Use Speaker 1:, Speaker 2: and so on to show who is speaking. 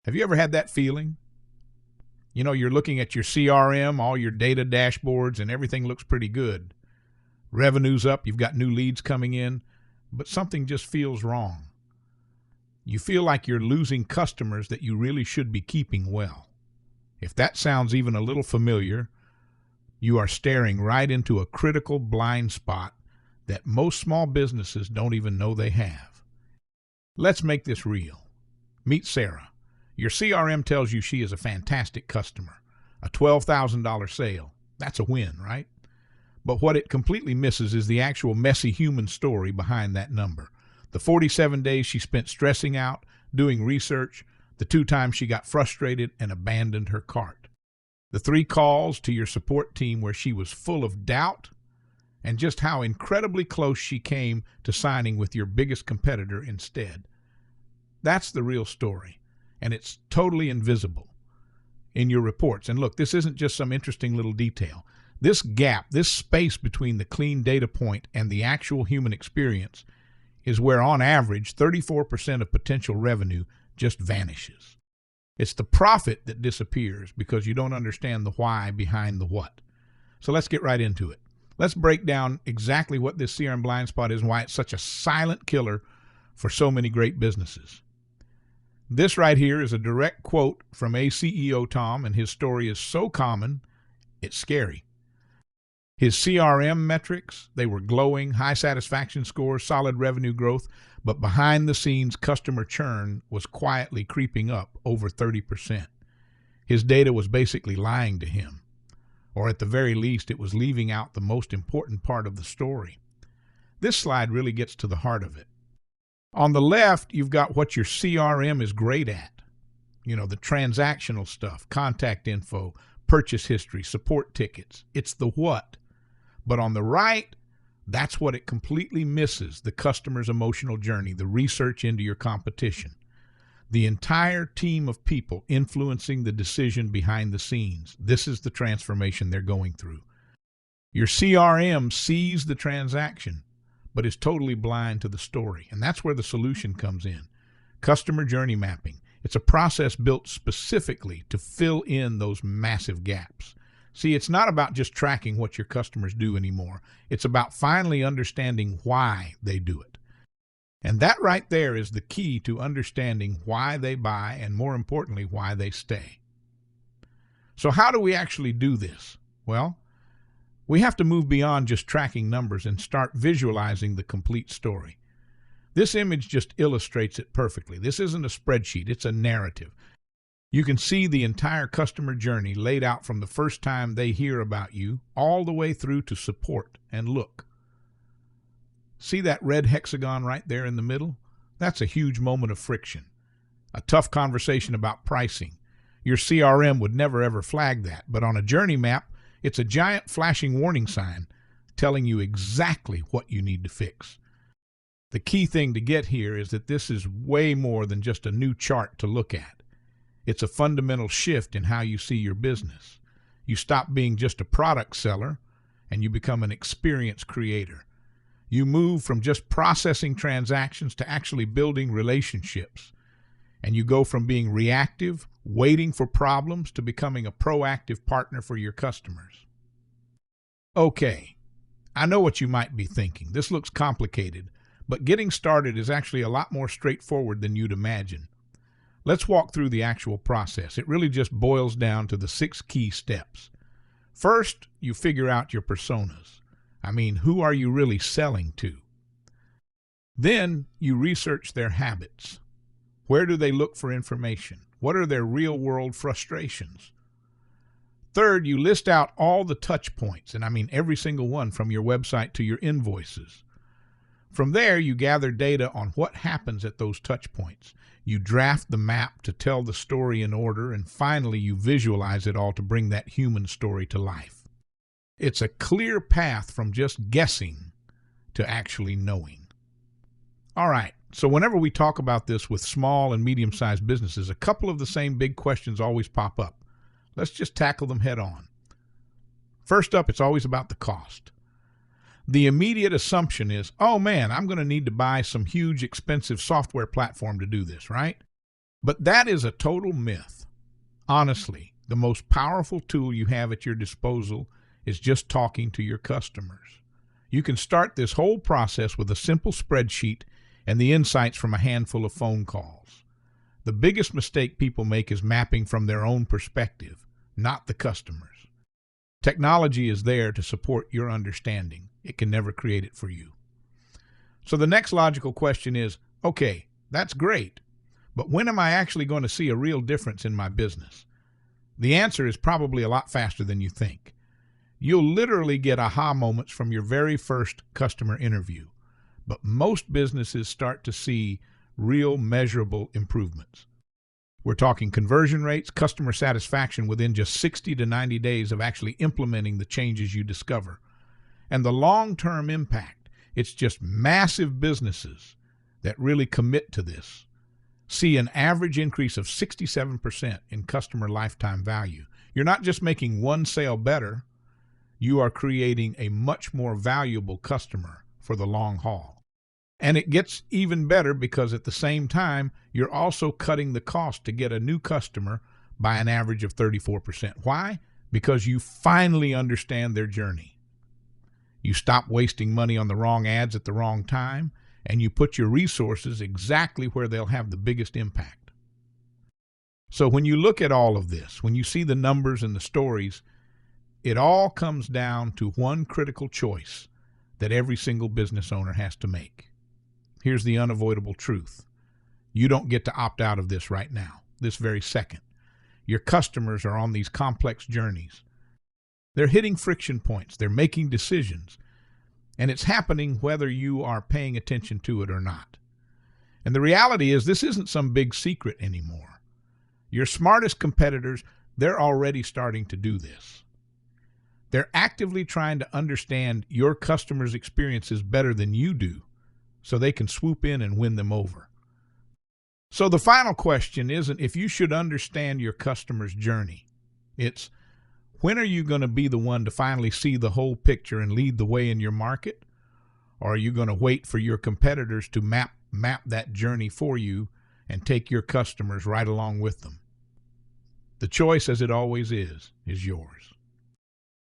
Speaker 1: Have you ever had that feeling? You know, you're looking at your CRM, all your data dashboards, and everything looks pretty good. Revenue's up, you've got new leads coming in, but something just feels wrong. You feel like you're losing customers that you really should be keeping well. If that sounds even a little familiar, you are staring right into a critical blind spot that most small businesses don't even know they have. Let's make this real. Meet Sarah. Your CRM tells you she is a fantastic customer, a $12,000 sale. That's a win, right? But what it completely misses is the actual messy human story behind that number. The 47 days she spent stressing out, doing research, the 2 times she got frustrated and abandoned her cart. The 3 calls to your support team where she was full of doubt, and just how incredibly close she came to signing with your biggest competitor instead. That's the real story, and it's totally invisible in your reports. And look, this isn't just some interesting little detail. This gap, this space between the clean data point and the actual human experience is where, on average, 34% of potential revenue just vanishes. It's the profit that disappears because you don't understand the why behind the what. So let's get right into it. Let's break down exactly what this CRM blind spot is and why it's such a silent killer for so many great businesses. This right here is a direct quote from a CEO, Tom, and his story is so common, it's scary. His CRM metrics, they were glowing, high satisfaction scores, solid revenue growth, but behind the scenes customer churn was quietly creeping up over 30%. His data was basically lying to him, or at the very least it was leaving out the most important part of the story. This slide really gets to the heart of it. On the left, you've got what your CRM is great at. You know, the transactional stuff, contact info, purchase history, support tickets. It's the what. But on the right, that's what it completely misses, the customer's emotional journey, the research into your competition. The entire team of people influencing the decision behind the scenes. This is the transformation they're going through. Your CRM sees the transaction, but is totally blind to the story. And that's where the solution comes in. Customer journey mapping. It's a process built specifically to fill in those massive gaps. See, it's not about just tracking what your customers do anymore. It's about finally understanding why they do it. And that right there is the key to understanding why they buy and, more importantly, why they stay. So how do we actually do this? Well, we have to move beyond just tracking numbers and start visualizing the complete story. This image just illustrates it perfectly. This isn't a spreadsheet, it's a narrative. You can see the entire customer journey laid out from the first time they hear about you all the way through to support. And look, see that red hexagon right there in the middle? That's a huge moment of friction, a tough conversation about pricing. Your CRM would never ever flag that, but on a journey map, it's a giant flashing warning sign telling you exactly what you need to fix. The key thing to get here is that this is way more than just a new chart to look at. It's a fundamental shift in how you see your business. You stop being just a product seller and you become an experience creator. You move from just processing transactions to actually building relationships. And you go from being reactive, waiting for problems, to becoming a proactive partner for your customers. Okay, I know what you might be thinking. This looks complicated, but getting started is actually a lot more straightforward than you'd imagine. Let's walk through the actual process. It really just boils down to the 6 key steps. First, you figure out your personas. I mean, who are you really selling to? Then you research their habits. Where do they look for information? What are their real-world frustrations? Third, you list out all the touch points, and I mean every single one from your website to your invoices. From there, you gather data on what happens at those touch points. You draft the map to tell the story in order, and finally you visualize it all to bring that human story to life. It's a clear path from just guessing to actually knowing. All right, so whenever we talk about this with small and medium-sized businesses, a couple of the same big questions always pop up. Let's just tackle them head on. First up, it's always about the cost. The immediate assumption is, oh man, I'm going to need to buy some huge expensive software platform to do this, right? But that is a total myth. Honestly, the most powerful tool you have at your disposal is just talking to your customers. You can start this whole process with a simple spreadsheet and the insights from a handful of phone calls. The biggest mistake people make is mapping from their own perspective, not the customer's. Technology is there to support your understanding. It can never create it for you. So the next logical question is, okay, that's great, but when am I actually going to see a real difference in my business? The answer is probably a lot faster than you think. You'll literally get aha moments from your very first customer interview, but most businesses start to see real measurable improvements. We're talking conversion rates, customer satisfaction within just 60 to 90 days of actually implementing the changes you discover. And the long-term impact, it's just massive businesses that really commit to this see an average increase of 67% in customer lifetime value. You're not just making one sale better, you are creating a much more valuable customer for the long haul. And it gets even better because at the same time, you're also cutting the cost to get a new customer by an average of 34%. Why? Because you finally understand their journey. You stop wasting money on the wrong ads at the wrong time, and you put your resources exactly where they'll have the biggest impact. So when you look at all of this, when you see the numbers and the stories, it all comes down to one critical choice that every single business owner has to make. Here's the unavoidable truth. You don't get to opt out of this right now, this very second. Your customers are on these complex journeys. They're hitting friction points. They're making decisions. And it's happening whether you are paying attention to it or not. And the reality is this isn't some big secret anymore. Your smartest competitors, they're already starting to do this. They're actively trying to understand your customers' experiences better than you do so they can swoop in and win them over. So the final question isn't if you should understand your customer's journey. It's when are you going to be the one to finally see the whole picture and lead the way in your market? Or are you going to wait for your competitors to map that journey for you and take your customers right along with them? The choice, as it always is yours.